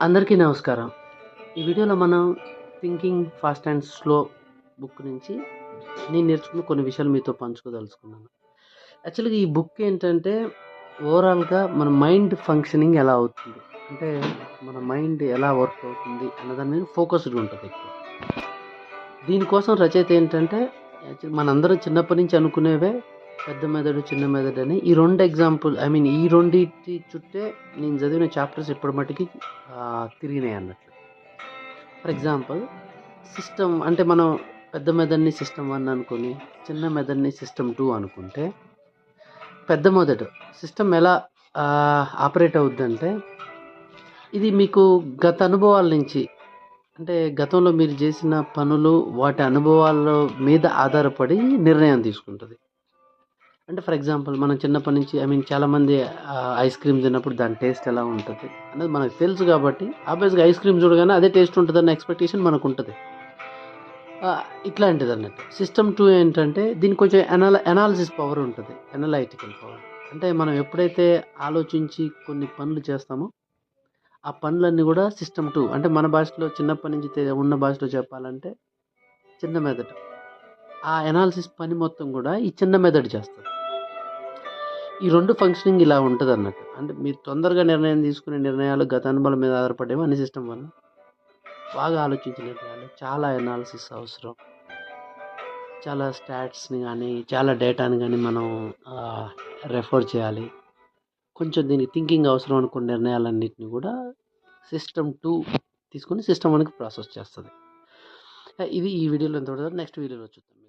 అందరికీ నమస్కారం. ఈ వీడియోలో మనం thinking fast and slow book నుంచి నేను నేర్చుకున్న కొన్ని విషయాలు మీతో పంచుకోదలుచుకున్నాను. యాక్చువల్‌గా ఈ బుక్ ఏంటంటే ఓవరాల్‌గా మన మైండ్ ఫంక్షనింగ్ ఎలా అవుతుంది? అంటే మన మైండ్ ఎలా వర్క్ అవుతుంది అన్న దాని మీద ఫోకస్డ్ ఉంటది ఎక్కువ. దీనికోసం రచయిత ఏంటంటే మనందరం చిన్నప్పటి నుంచి అనుకునేవే పెద్ద మెదడు, చిన్న మెదడు అని ఈ 2 ఎగ్జాంపుల్ ఈ రెండిటి చుట్టే నేను చదివిన చాప్టర్స్ ఇప్పటి మట్టికి తిరిగినాయి అన్నట్టు. ఫర్ ఎగ్జాంపుల్ సిస్టమ్ అంటే మనం పెద్ద మెదడుని సిస్టమ్ 1 అనుకుని, చిన్న మెదడుని సిస్టమ్ 2 అనుకుంటే, పెద్ద మెదడు సిస్టమ్ ఎలా ఆపరేట్ అవుద్దంటే, ఇది మీకు గత అనుభవాల నుంచి అంటే గతంలో మీరు చేసిన పనులు, వాటి అనుభవాల మీద ఆధారపడి నిర్ణయం తీసుకుంటది. అంటే ఫర్ ఎగ్జాంపుల్ మనం చిన్నప్పటి నుంచి చాలామంది ఐస్ క్రీమ్ తిన్నప్పుడు దాని టేస్ట్ ఎలా ఉంటది అనేది మనకు తెలుసు కాబట్టి ఆబ్వియస్‌గా ఐస్ క్రీమ్ చూడగానే అదే టేస్ట్ ఉంటదన్న ఎక్స్‌పెక్టేషన్ మనకుంటది. ఇట్లాంటిదన్నట్టు. సిస్టమ్ 2 ఏంటంటే దీనికి కొంచెం అనాలిసిస్ పవర్ ఉంటది. Analytical power. అంటే మనం ఎప్పుడైతే ఆలోచించి కొన్ని పనులు చేస్తామో, ఆ పనులన్నీ గూడా సిస్టమ్ 2 అంటే మన భాషలో చిన్నప్పటి నుంచి ఉన్న భాషలో చెప్పాలంటే చిన్న మెదడు. ఆ అనాలిసిస్ పని మొత్తం గూడా ఈ చిన్న మెదడు చేస్తది. ఈ 2 ఫంక్షనింగ్ ఇలా ఉంటదన్నట్టు. అంటే మీరు తొందరగా నిర్ణయం తీసుకునే నిర్ణయాలు గత అనుభవాల మీద ఆధారపడేవి అన్ని సిస్టమ్ 1. బాగా ఆలోచించిన నిర్ణయాలు, చాలా అనాలిసిస్ అవసరం. చాలా స్టాట్స్‌ని గానీ, చాలా డేటాని గానీ మనం రెఫర్ చేయాలి. కొంచెం దీనికి థింకింగ్ అవసరం అనుకున్న నిర్ణయాలన్నిటిని గూడా సిస్టమ్ 2 తీసుకొని సిస్టమ్ 1కి ప్రాసెస్ చేస్తది. ఇది ఈ వీడియోలో ఇంతటితో నెక్స్ట్ వీడియోలో చూద్దాం.